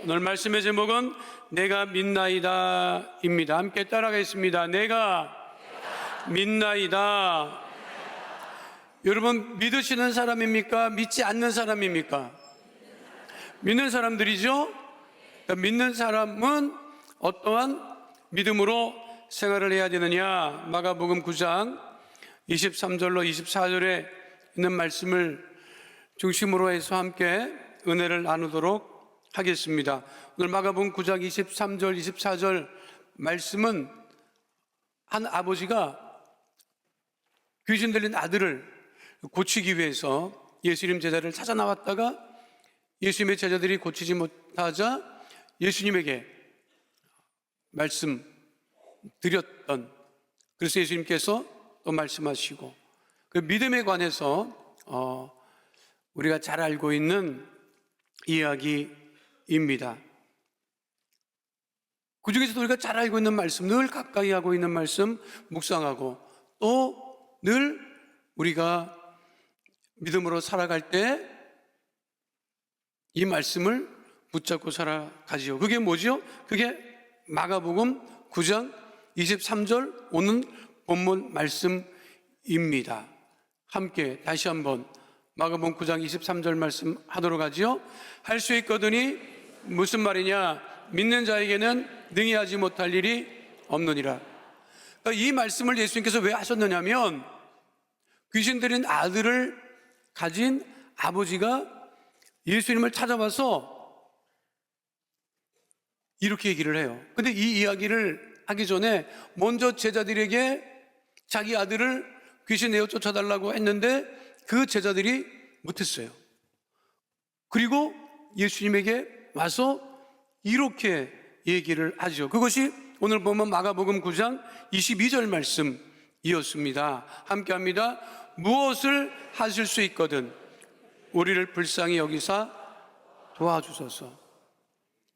오늘 말씀의 제목은 내가 믿나이다입니다. 함께 따라가겠습니다. 내가 믿나이다. 여러분, 믿으시는 사람입니까? 믿지 않는 사람입니까? 믿는 사람들이죠. 그러니까 믿는 사람은 어떠한 믿음으로 생활을 해야 되느냐? 마가복음 9장 23절로 24절에 있는 말씀을 중심으로 해서 함께 은혜를 나누도록 하겠습니다. 오늘 마가복음 9장 23절 24절 말씀은 한 아버지가 귀신 들린 아들을 고치기 위해서 예수님 제자를 찾아 나왔다가 예수님의 제자들이 고치지 못하자 예수님에게 말씀 드렸던, 그래서 예수님께서 또 말씀하시고, 그 믿음에 관해서 우리가 잘 알고 있는 이야기입니다. 그 중에서도 우리가 잘 알고 있는 말씀, 늘 가까이 하고 있는 말씀 묵상하고, 또 늘 우리가 믿음으로 살아갈 때 이 말씀을 붙잡고 살아가지요. 그게 뭐죠? 그게 마가복음 9장 23절 오는 본문 말씀입니다. 함께 다시 한번 마가복음 9장 23절 말씀 하도록 하지요. 할 수 있거든이 무슨 말이냐? 믿는 자에게는 능히 하지 못할 일이 없느니라. 이 말씀을 예수님께서 왜 하셨느냐면, 귀신 들린 아들을 가진 아버지가 예수님을 찾아와서 이렇게 얘기를 해요. 근데 이 이야기를 하기 전에 먼저 제자들에게 자기 아들을 귀신 내어 쫓아달라고 했는데 그 제자들이 못했어요. 그리고 예수님에게 와서 이렇게 얘기를 하죠. 그것이 오늘 보면 마가복음 9장 22절 말씀이었습니다. 함께 합니다. 무엇을 하실 수 있거든 우리를 불쌍히 여기사 도와주소서.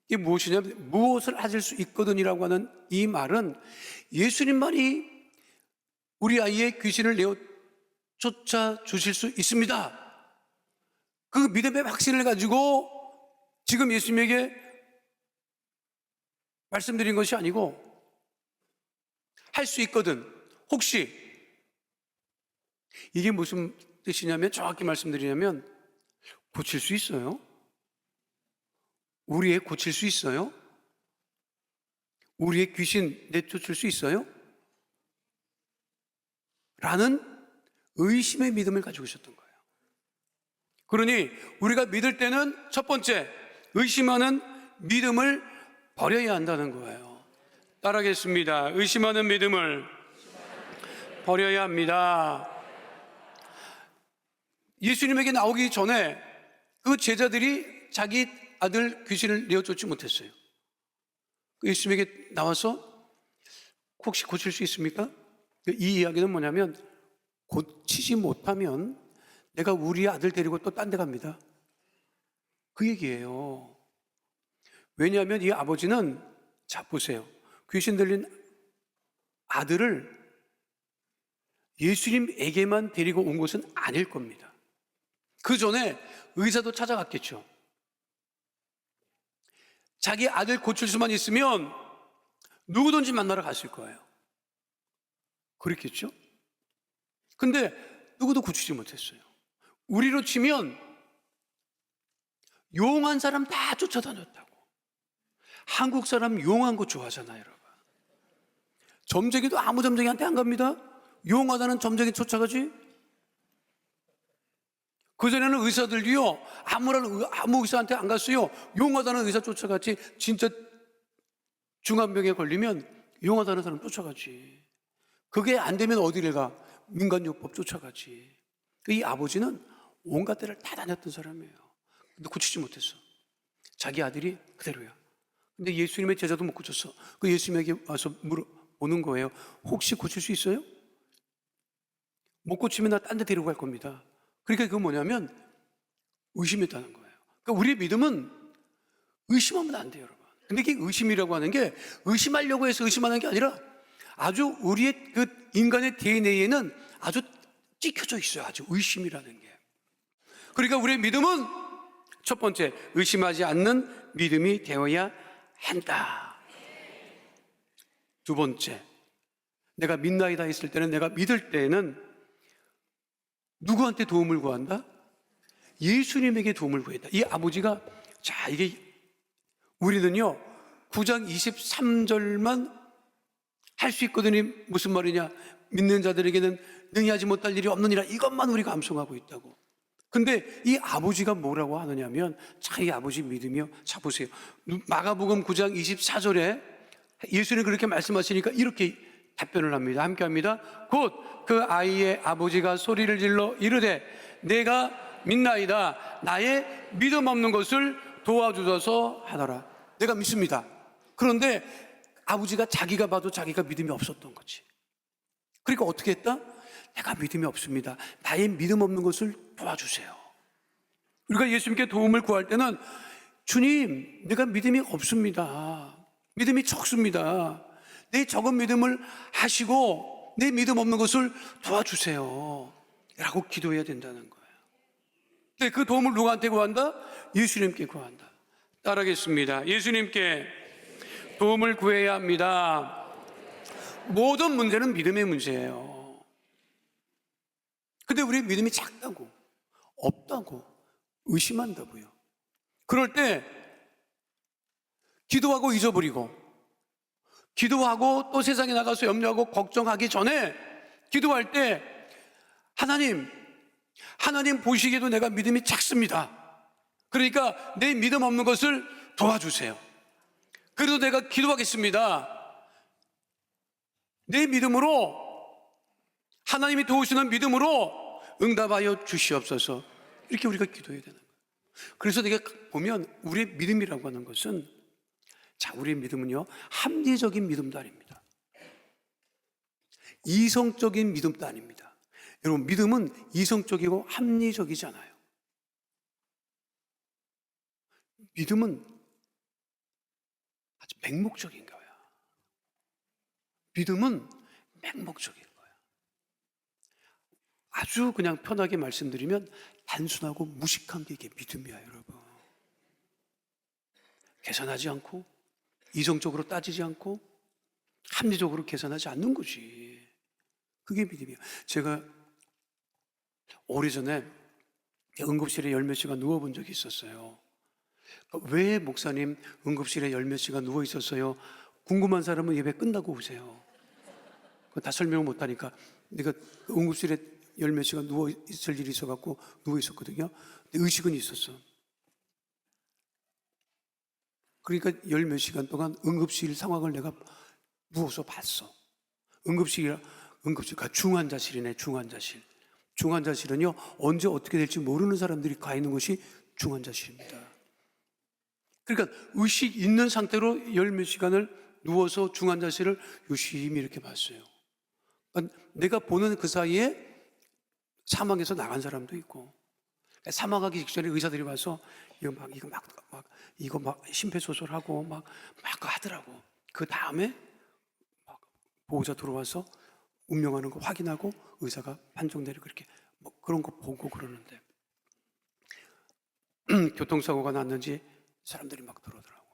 이게 무엇이냐면, 무엇을 하실 수 있거든이라고 하는 이 말은 예수님만이 우리 아이의 귀신을 내어 쫓아 주실 수 있습니다. 그 믿음의 확신을 가지고 지금 예수님에게 말씀드린 것이 아니고, 할 수 있거든, 혹시, 이게 무슨 뜻이냐면, 정확히 말씀드리냐면, 고칠 수 있어요? 우리 애 고칠 수 있어요? 우리의 귀신 내쫓을 수 있어요? 라는 의심의 믿음을 가지고 있었던 거예요. 그러니 우리가 믿을 때는 첫 번째, 의심하는 믿음을 버려야 한다는 거예요. 따라하겠습니다. 의심하는 믿음을 버려야 합니다. 예수님에게 나오기 전에 그 제자들이 자기 아들 귀신을 내어쫓지 못했어요. 예수님에게 나와서 혹시 고칠 수 있습니까? 이 이야기는 뭐냐면, 고치지 못하면 내가 우리 아들 데리고 또 딴 데 갑니다, 그 얘기예요. 왜냐하면 이 아버지는, 자 보세요, 귀신 들린 아들을 예수님에게만 데리고 온 것은 아닐 겁니다. 그 전에 의사도 찾아갔겠죠. 자기 아들 고칠 수만 있으면 누구든지 만나러 갔을 거예요. 그랬겠죠? 근데 누구도 고치지 못했어요. 우리로 치면 용한 사람 다 쫓아다녔다고. 한국 사람 용한 거 좋아하잖아요, 여러분. 점쟁이도 아무 점쟁이한테 안 갑니다. 용하다는 점쟁이 쫓아가지. 그전에는 의사들도요, 아무 의사한테 안 갔어요. 용하다는 의사 쫓아갔지. 진짜 중환병에 걸리면 용하다는 사람 쫓아가지. 그게 안 되면 어디를 가? 민간요법 쫓아가지. 이 아버지는 온갖 데를 다 다녔던 사람이에요. 근데 고치지 못했어. 자기 아들이 그대로야. 근데 예수님의 제자도 못 고쳤어. 그 예수님에게 와서 물어보는 거예요. 혹시 고칠 수 있어요? 못 고치면 나 딴 데 데리고 갈 겁니다. 그러니까 그건 뭐냐면 의심했다는 거예요. 그러니까 우리의 믿음은 의심하면 안 돼요, 여러분. 근데 이게 의심이라고 하는 게 의심하려고 해서 의심하는 게 아니라 아주 우리의 그 인간의 DNA에는 아주 찍혀져 있어요. 아주 의심이라는 게. 그러니까 우리의 믿음은 첫 번째, 의심하지 않는 믿음이 되어야 한다. 두 번째, 내가 믿나이다 했을 때는, 내가 믿을 때는 누구한테 도움을 구한다? 예수님에게 도움을 구한다. 이 아버지가, 자, 이게 우리는요 9장 23절만 할 수 있거든요. 무슨 말이냐? 믿는 자들에게는 능히 하지 못할 일이 없느니라. 이것만 우리가 암송하고 있다고. 근데 이 아버지가 뭐라고 하느냐면, 자, 이 아버지 믿으며, 자, 보세요. 마가복음 9장 24절에 예수님 그렇게 말씀하시니까 이렇게 답변을 합니다. 함께 합니다. 곧 그 아이의 아버지가 소리를 질러 이르되 내가 믿나이다. 나의 믿음 없는 것을 도와주소서 하더라. 내가 믿습니다. 그런데 아버지가 자기가 봐도 자기가 믿음이 없었던 거지. 그러니까 어떻게 했다? 내가 믿음이 없습니다. 나의 믿음 없는 것을 도와주세요. 우리가 예수님께 도움을 구할 때는, 주님, 내가 믿음이 없습니다. 믿음이 적습니다. 내 적은 믿음을 하시고 내 믿음 없는 것을 도와주세요 라고 기도해야 된다는 거예요. 근데 그 도움을 누구한테 구한다? 예수님께 구한다. 따라하겠습니다. 예수님께 도움을 구해야 합니다. 모든 문제는 믿음의 문제예요. 근데 우리 믿음이 작다고, 없다고, 의심한다고요. 그럴 때 기도하고 잊어버리고, 기도하고 또 세상에 나가서 염려하고 걱정하기 전에 기도할 때, 하나님 보시기에도 내가 믿음이 작습니다. 그러니까 내 믿음 없는 것을 도와주세요. 그래도 내가 기도하겠습니다. 내 믿음으로, 하나님이 도우시는 믿음으로 응답하여 주시옵소서. 이렇게 우리가 기도해야 되는 거예요. 그래서 내가 보면 우리의 믿음이라고 하는 것은, 자, 우리의 믿음은요 합리적인 믿음도 아닙니다. 이성적인 믿음도 아닙니다. 여러분, 믿음은 이성적이고 합리적이잖아요. 믿음은 아주 맹목적인 거야. 믿음은 맹목적인 거야. 아주 그냥 편하게 말씀드리면 단순하고 무식한 게 이게 믿음이야, 여러분. 계산하지 않고, 이성적으로 따지지 않고, 합리적으로 계산하지 않는 거지. 그게 믿음이야. 제가 오래전에 응급실에 열 몇 시간 누워본 적이 있었어요. 왜 목사님 응급실에 열 몇 시간 누워 있었어요? 궁금한 사람은 예배 끝나고 오세요. 그거 다 설명을 못하니까. 내가 응급실에 열 몇 시간 누워 있을 일이 있어갖고 누워 있었거든요. 근데 의식은 있었어. 그러니까 열 몇 시간 동안 응급실 상황을 내가 누워서 봤어. 응급실가 중환자실이네, 중환자실. 중환자실은요 언제 어떻게 될지 모르는 사람들이 가 있는 곳이 중환자실입니다. 그러니까 의식 있는 상태로 열 몇 시간을 누워서 중환자실을 유심히 이렇게 봤어요. 그러니까 내가 보는 그 사이에 사망해서 나간 사람도 있고, 사망하기 직전에 의사들이 와서 이거 막 심폐소생하고 막 하더라고. 그 다음에 막 보호자 들어와서 운명하는 거 확인하고 의사가 판정 내리고 이렇게 뭐 그런 거 보고 그러는데, 교통사고가 났는지 사람들이 막 들어오더라고.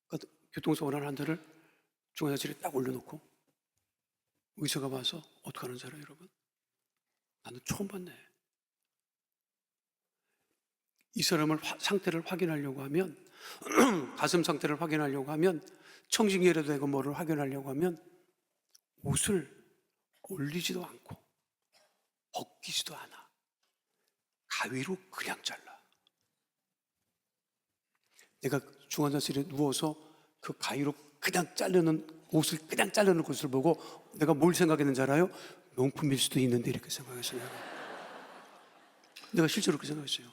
그러니까 교통사고 난 환자를 중환자실에 딱 올려놓고 의사가 와서 어떻게 하는 줄 알아요, 여러분? 나는 처음 봤네. 이 사람을 상태를 확인하려고 하면 가슴 상태를 확인하려고 하면, 청진기라도 되고 뭐를 확인하려고 하면 옷을 올리지도 않고 벗기지도 않아. 가위로 그냥 잘라. 내가 중환자실에 누워서 그 가위로 그냥 자르는 옷을 그냥 자르는 것을 보고 내가 뭘 생각했는지 알아요? 명품일 수도 있는데 이렇게 생각했어요. 내가 실제로 그렇게 생각했어요.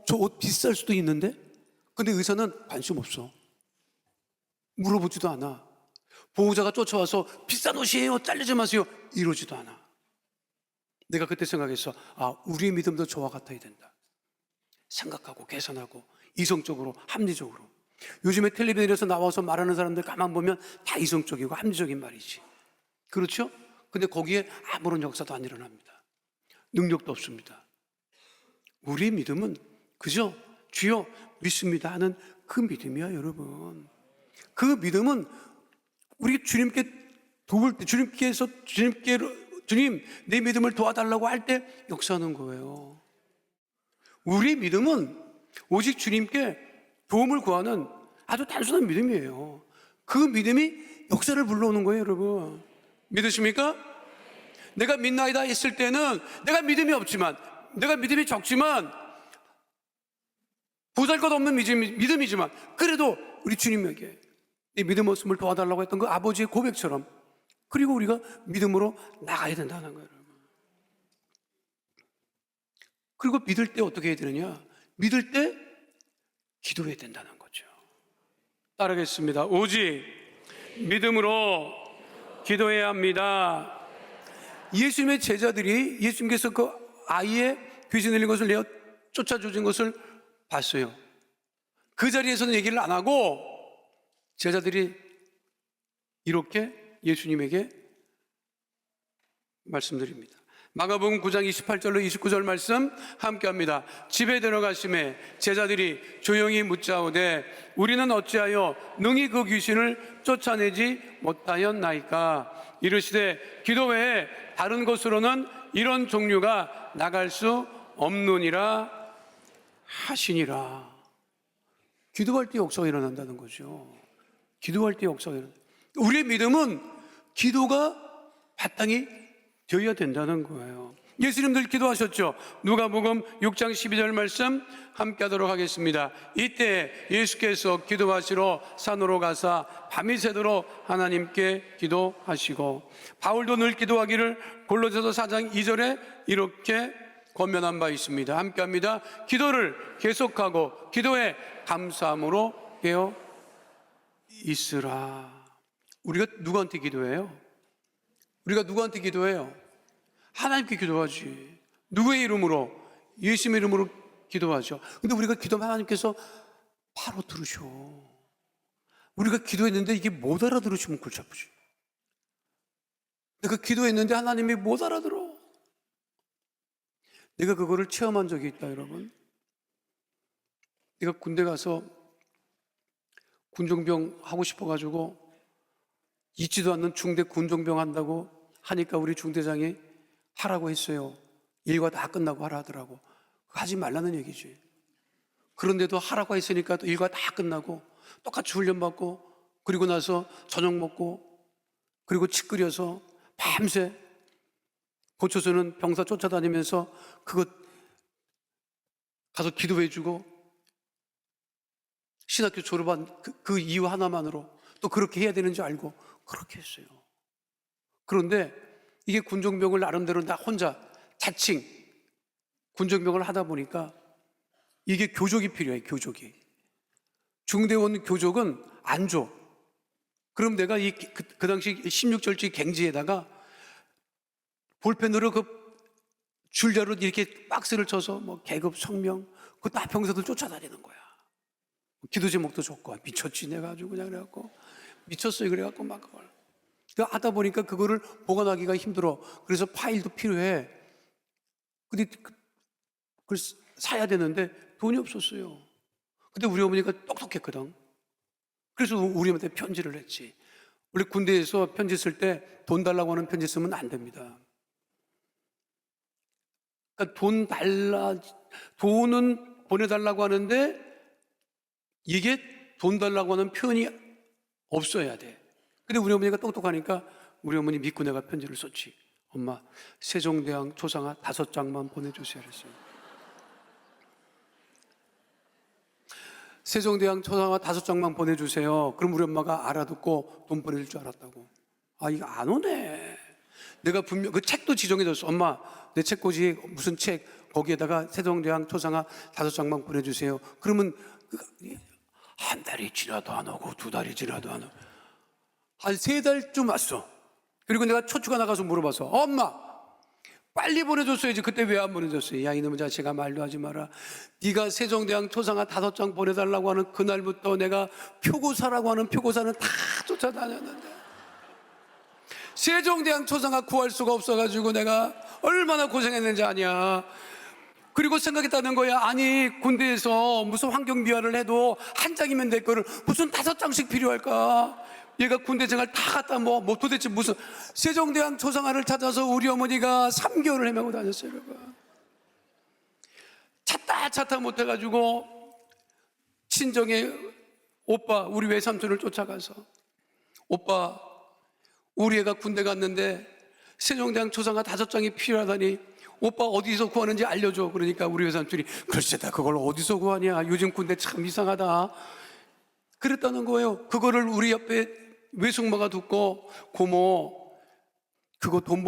저 옷 비쌀 수도 있는데? 근데 의사는 관심 없어. 물어보지도 않아. 보호자가 쫓아와서 비싼 옷이에요, 자르지 마세요, 이러지도 않아. 내가 그때 생각했어. 우리의 믿음도 저와 같아야 된다. 생각하고 계산하고 이성적으로 합리적으로. 요즘에 텔레비전에서 나와서 말하는 사람들 가만 보면 다 이성적이고 합리적인 말이지. 그렇죠? 근데 거기에 아무런 역사도 안 일어납니다. 능력도 없습니다. 우리의 믿음은 그저 주여 믿습니다 하는 그 믿음이야, 여러분. 그 믿음은 우리 주님께 도울 때, 주님 내 믿음을 도와달라고 할 때 역사하는 거예요. 우리 믿음은 오직 주님께 도움을 구하는 아주 단순한 믿음이에요. 그 믿음이 역사를 불러오는 거예요, 여러분. 믿으십니까? 내가 믿나이다 했을 때는 내가 믿음이 없지만, 내가 믿음이 적지만, 보잘것없는 믿음이지만, 그래도 우리 주님에게 이 믿음 없음을 도와달라고 했던 그 아버지의 고백처럼, 그리고 우리가 믿음으로 나가야 된다는 거예요, 여러분. 그리고 믿을 때 어떻게 해야 되느냐? 믿을 때 기도해야 된다는 거죠. 따르겠습니다. 오직 믿음으로 기도해야 합니다. 예수님의 제자들이 예수님께서 그 아이의 귀신 들린 것을 내어 쫓아주신 것을 봤어요. 그 자리에서는 얘기를 안 하고 제자들이 이렇게 예수님에게 말씀드립니다. 마가복음 9장 28절로 29절 말씀 함께 합니다. 집에 들어가심에 제자들이 조용히 묻자오되 우리는 어찌하여 능히 그 귀신을 쫓아내지 못하였나이까? 이르시되 기도 외에 다른 곳으로는 이런 종류가 나갈 수 없느니라 하시니라. 기도할 때 역사가 일어난다는 거죠. 기도할 때 역사가 일어난다. 우리의 믿음은 기도가 바탕이 되어야 된다는 거예요. 예수님들 기도하셨죠. 누가복음 6장 12절 말씀 함께 하도록 하겠습니다. 이때 예수께서 기도하시러 산으로 가사 밤이 새도록 하나님께 기도하시고, 바울도 늘 기도하기를 골로새서 4장 2절에 이렇게 권면한 바 있습니다. 함께 합니다. 기도를 계속하고 기도에 감사함으로 깨어 있으라. 우리가 누구한테 기도해요? 우리가 누구한테 기도해요? 하나님께 기도하지. 누구의 이름으로? 예수님의 이름으로 기도하죠. 근데 우리가 기도하면 하나님께서 바로 들으셔. 우리가 기도했는데 이게 못 알아들으시면 골치 아프지. 내가 기도했는데 하나님이 못 알아들어. 내가 그거를 체험한 적이 있다, 여러분. 내가 군대 가서 군종병 하고 싶어가지고 있지도 않는 중대 군종병 한다고 하니까 우리 중대장이 하라고 했어요. 일과 다 끝나고 하라 하더라고. 하지 말라는 얘기지. 그런데도 하라고 했으니까 또 일과 다 끝나고 똑같이 훈련받고, 그리고 나서 저녁 먹고, 그리고 치 끓여서 밤새 고초소는 병사 쫓아다니면서 그것 가서 기도해주고, 신학교 졸업한 그 이유 하나만으로 또 그렇게 해야 되는 줄 알고 그렇게 했어요. 그런데 이게 군종병을 나름대로 나 혼자 자칭 군종병을 하다 보니까 이게 교족이 필요해. 교족이. 중대원 교족은 안 줘. 그럼 내가 그 당시 16절지 갱지에다가 볼펜으로 그 줄자로 이렇게 박스를 쳐서 뭐 계급, 성명, 그 다 병사들 쫓아다니는 거야. 기도 제목도 좋고. 미쳤지 내가 아주 그냥. 그래갖고 미쳤어요. 그래갖고 막 그걸 하다 보니까 그거를 보관하기가 힘들어. 그래서 파일도 필요해. 근데 그걸 사야 되는데 돈이 없었어요. 근데 우리 어머니가 똑똑했거든. 그래서 우리 엄마한테 편지를 했지. 원래 군대에서 편지 쓸 때 돈 달라고 하는 편지 쓰면 안 됩니다. 그러니까 돈은 보내달라고 하는데 이게 돈 달라고 하는 표현이 없어야 돼. 근데 우리 어머니가 똑똑하니까 우리 어머니 믿고 내가 편지를 썼지. 엄마, 세종대왕 초상화 5장만 보내주세요 그랬어요. 세종대왕 초상화 5장만 보내주세요. 그럼 우리 엄마가 알아듣고 돈 보내줄 줄 알았다고. 아, 이거 안 오네. 내가 분명 그 책도 지정해줬어. 엄마, 내 책꽂이 무슨 책 거기에다가 세종대왕 초상화 5장만 보내주세요. 그러면 한 달이 지나도 안 오고 2달이 지나도 안 오고 한 3달쯤 왔어. 그리고 내가 초추가 나가서 물어봐서 엄마 빨리 보내줬어야지. 그때 왜 안 보내줬어요? 야 이놈의 자식아, 말도 하지 마라. 네가 세종대왕 초상화 5장 보내달라고 하는 그날부터 내가 표고사라고 하는 표고사는 다 쫓아다녔는데 세종대왕 초상화 구할 수가 없어가지고 내가 얼마나 고생했는지 아냐. 그리고 생각했다는 거야. 아니, 군대에서 무슨 환경미화를 해도 한 장이면 될 거를 무슨 5장씩 필요할까? 얘가 군대 생활 다 갔다 뭐 도대체 무슨 세종대왕 초상화를 찾아서 우리 어머니가 3개월을 헤매고 다녔어요, 여러분. 찾다 못해가지고 친정의 오빠, 우리 외삼촌을 쫓아가서, 오빠, 우리 애가 군대 갔는데 세종대왕 초상화 5장이 필요하다니 오빠 어디서 구하는지 알려줘. 그러니까 우리 외삼촌이 글쎄 다 그걸 어디서 구하냐, 요즘 군대 참 이상하다 그랬다는 거예요. 그거를 우리 옆에 외숙모가 듣고, 고모 그거 돈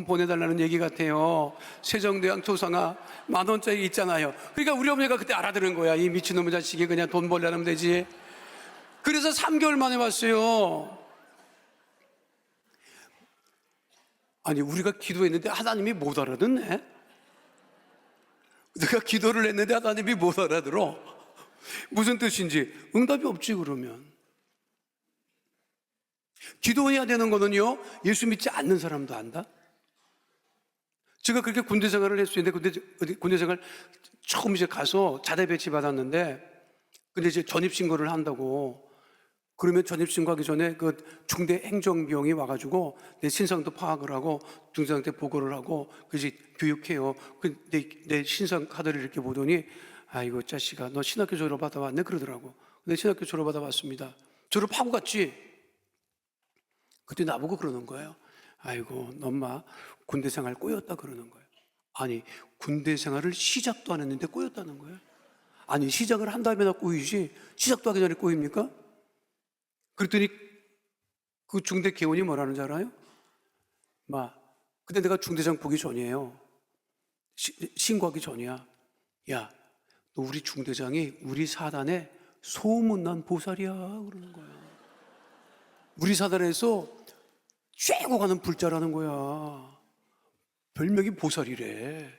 보내달라는 얘기 같아요. 세종대왕 초상화 10,000원짜리 있잖아요. 그러니까 우리 어머니가 그때 알아들은 거야. 이 미친놈의 자식이 그냥 돈 벌려면 되지. 그래서 3개월 만에 왔어요. 아니, 우리가 기도했는데 하나님이 못 알아듣네. 내가 기도를 했는데 하나님이 못 알아들어. 무슨 뜻인지 응답이 없지. 그러면 기도해야 되는 거는요, 예수 믿지 않는 사람도 안다. 제가 그렇게 군대 생활을 했어요. 근데 군대 생활 처음 이제 가서 자대 배치 받았는데, 근데 이제 전입신고를 한다고, 그러면 전입신고하기 전에 그 중대 행정병이 와가지고 내 신상도 파악을 하고 중대장한테 보고를 하고 그지 교육해요. 내 신상 카드를 이렇게 보더니, 아이고 자식아, 너 신학교 졸업하다 왔네 그러더라고. 근데 신학교 졸업하다 왔습니다. 졸업하고 갔지. 그때 나보고 그러는 거예요. 아이고, 너 엄마 군대 생활 꼬였다 그러는 거예요. 아니, 군대 생활을 시작도 안 했는데 꼬였다는 거예요. 아니, 시작을 한 다음에나 꼬이지 시작도 하기 전에 꼬입니까? 그랬더니 그 중대 개원이 뭐라는 줄 알아요? 근데 내가 중대장 보기 전이에요. 신고하기 전이야. 야, 너 우리 중대장이 우리 사단에 소문난 보살이야 그러는 거야. 우리 사단에서 쬐고 가는 불자라는 거야. 별명이 보살이래.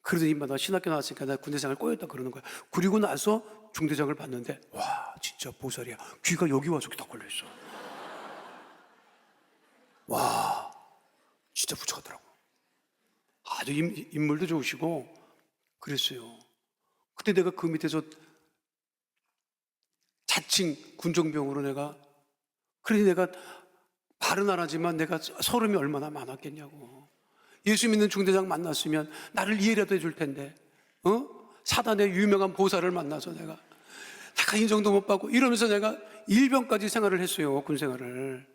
그러더니 나 신학교 나왔으니까 나 군대생활 꼬였다 그러는 거야. 그리고 나서 중대장을 봤는데, 와, 진짜 보살이야. 귀가 여기 와서 딱 걸려있어. 와, 진짜 부처하더라고. 아주 인물도 좋으시고 그랬어요. 그때 내가 그 밑에서 자칭 군종병으로 그러니 내가 말은 안 하지만 내가 서름이 얼마나 많았겠냐고. 예수 믿는 중대장 만났으면 나를 이해라도 해줄 텐데, 사단의 유명한 보살을 만나서 내가 인정도 못 받고 이러면서 내가 일병까지 생활을 했어요, 군 생활을.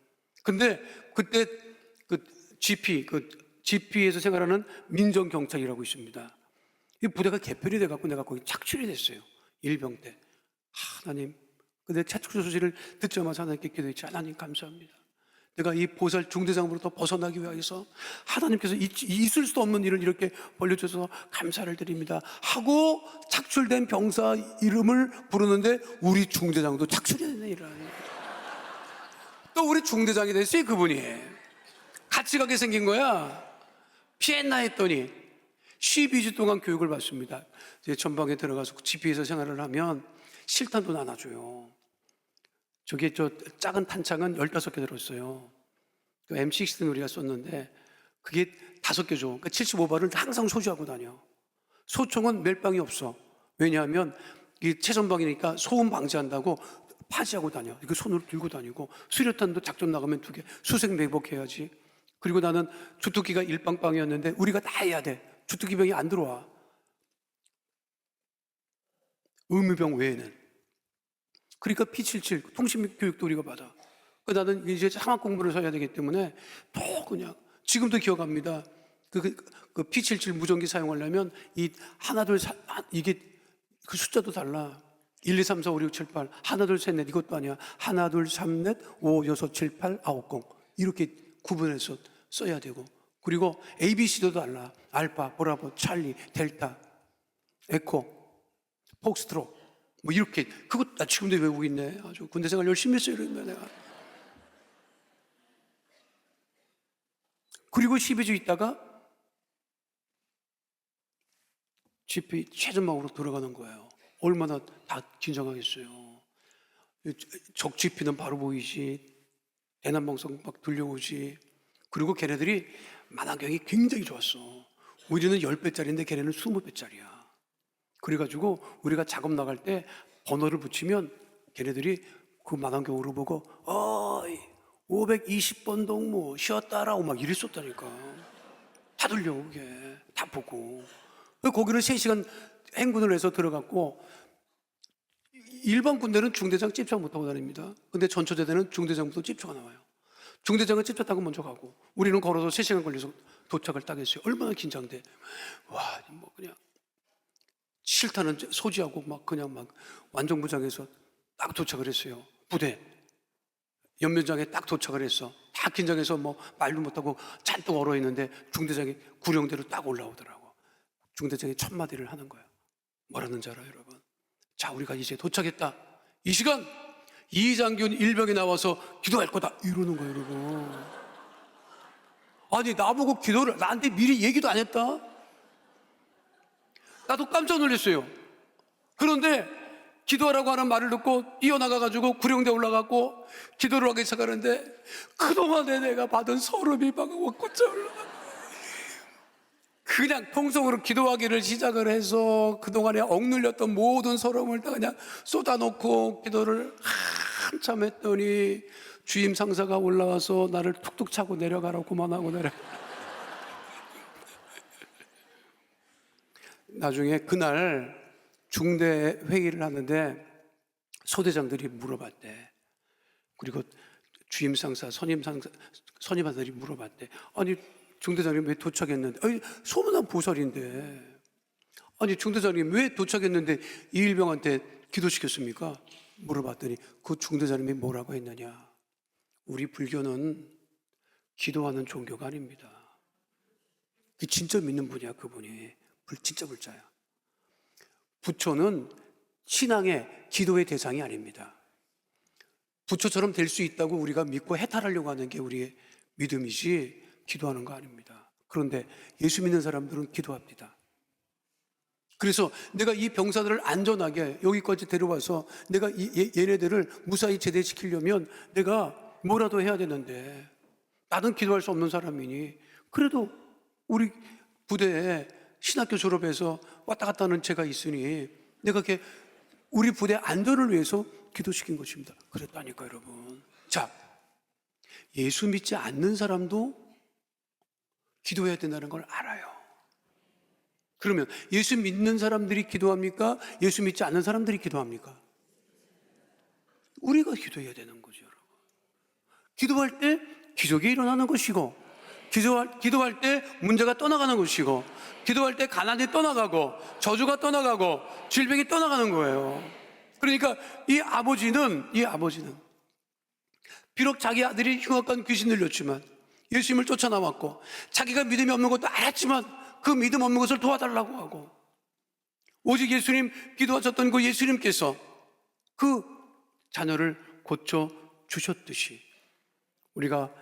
근데 그때 GP에서 생활하는 민정경찰이라고 있습니다. 이 부대가 개편이 돼갖고 내가 거기 착출이 됐어요, 일병 때. 하나님, 근데 차출 소식을 듣자마자 하나님께 기도했지. 하나님 감사합니다. 내가 이 보살 중대장으로부터 벗어나기 위해서 하나님께서 있을 수도 없는 일을 이렇게 벌려줘서 감사를 드립니다 하고 착출된 병사 이름을 부르는데 우리 중대장도 착출이 되는 일을 하는 거예요. 또 우리 중대장이 됐어요, 그분이. 같이 가게 생긴 거야. 피했나 했더니 12주 동안 교육을 받습니다. 이제 전방에 들어가서 GP에서 생활을 하면 실탄도 나눠줘요. 저게 작은 탄창은 15개 들었어요. 그 M16는 우리가 썼는데 그게 5개 줘. 그러니까 75발을 항상 소지하고 다녀. 소총은 멜빵이 없어. 왜냐하면 이 최전방이니까 소음 방지한다고 파지하고 다녀. 이거 손으로 들고 다니고, 수류탄도 작전 나가면 2개 수색 매복해야지. 그리고 나는 주특기가 일빵빵이었는데 우리가 다 해야 돼. 주특기병이 안 들어와, 의무병 외에는. 그러니까 P77 통신 교육도 우리가 받아. 나는 이제 상학 공부를 해야 되기 때문에 또 그냥 지금도 기억합니다. 그 P77 무전기 사용하려면 이 하나 둘 이게 그 숫자도 달라. 1, 2, 3, 4, 5, 6, 7, 8 하나 둘 셋 넷 이것도 아니야. 하나 둘 3, 넷 5, 6, 7, 8, 9, 0 이렇게 구분해서 써야 되고, 그리고 ABC도 달라. 알파, 브라보, 찰리, 델타, 에코, 폭스트롯 뭐 이렇게. 그거 나 지금도 외우고 있네. 아주 군대 생활 열심히 했어요, 이런 내가. 그리고 12주 있다가 GP 최전방으로 들어가는 거예요. 얼마나 다 긴장하겠어요. 적 GP는 바로 보이지, 대남방송 막 들려오지. 그리고 걔네들이 만화경이 굉장히 좋았어. 우리는 10배짜리인데 걔네는 20배짜리야. 그래가지고 우리가 작업 나갈 때 번호를 붙이면 걔네들이 그 망원경으로 보고 520번 동무 쉬었다라고 막 이랬었다니까. 다 들려 그게. 다 보고. 거기를 3시간 행군을 해서 들어갔고, 일반 군대는 중대장 찝차 못하고 다닙니다. 근데 전초대대는 중대장부터 찝차가 나와요. 중대장은 찝차 타고 먼저 가고 우리는 걸어서 3시간 걸려서 도착을 딱 했어요. 얼마나 긴장돼. 와, 뭐 그냥 싫다는 소지하고 막 그냥 막 완전무장해서 딱 도착을 했어요. 부대 연면장에 딱 도착을 했어. 다 긴장해서 뭐 말도 못하고 잔뜩 얼어 있는데 중대장이 구령대로 딱 올라오더라고. 중대장이 첫 마디를 하는 거야. 뭐라는지 알아요, 여러분? 자, 우리가 이제 도착했다. 이 시간 이장균 일병이 나와서 기도할 거다 이러는 거예요, 여러분. 아니, 나보고 기도를 나한테 미리 얘기도 안 했다. 나도 깜짝 놀랐어요. 그런데 기도하라고 하는 말을 듣고 뛰어나가가지고 구령대 올라갔고 기도를 하기 시작하는데 그동안에 내가 받은 서름이 막 솟구쳐 올라가. 그냥 통성으로 기도하기를 시작을 해서 그동안에 억눌렸던 모든 서름을 다 그냥 쏟아놓고 기도를 한참 했더니 주임 상사가 올라와서 나를 툭툭 차고 내려가라고 그만하고 나중에 그날 중대 회의를 하는데 소대장들이 물어봤대. 그리고 주임 상사, 선임하들이 물어봤대. 아니, 중대장님 왜 도착했는데? 아니, 소문난 보살인데. 아니, 중대장님 왜 도착했는데 이일병한테 기도시켰습니까? 물어봤더니 그 중대장님이 뭐라고 했느냐? 우리 불교는 기도하는 종교가 아닙니다. 그 진짜 믿는 분이야, 그분이. 진짜 불자야. 부처는 신앙의 기도의 대상이 아닙니다. 부처처럼 될 수 있다고 우리가 믿고 해탈하려고 하는 게 우리의 믿음이지 기도하는 거 아닙니다. 그런데 예수 믿는 사람들은 기도합니다. 그래서 내가 이 병사들을 안전하게 여기까지 데려와서 내가 얘네들을 무사히 제대시키려면 내가 뭐라도 해야 되는데 나는 기도할 수 없는 사람이니 그래도 우리 부대에 신학교 졸업해서 왔다 갔다 하는 제가 있으니 내가 이렇게 우리 부대 안전을 위해서 기도시킨 것입니다. 그랬다니까 여러분. 자, 예수 믿지 않는 사람도 기도해야 된다는 걸 알아요. 그러면 예수 믿는 사람들이 기도합니까? 예수 믿지 않는 사람들이 기도합니까? 우리가 기도해야 되는 거죠, 여러분. 기도할 때 기적이 일어나는 것이고, 기도할 때 문제가 떠나가는 것이고, 기도할 때 가난이 떠나가고, 저주가 떠나가고, 질병이 떠나가는 거예요. 그러니까 이 아버지는 비록 자기 아들이 흉악한 귀신을 들렸지만 예수님을 쫓아나왔고 자기가 믿음이 없는 것도 알았지만 그 믿음 없는 것을 도와달라고 하고 오직 예수님 기도하셨던 그 예수님께서 그 자녀를 고쳐 주셨듯이 우리가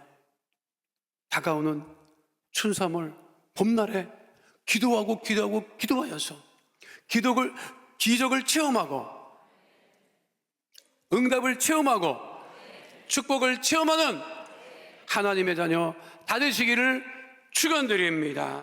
다가오는 춘삼월 봄날에 기도하여서 기적을 체험하고 응답을 체험하고 축복을 체험하는 하나님의 자녀 다 되시기를 축원드립니다.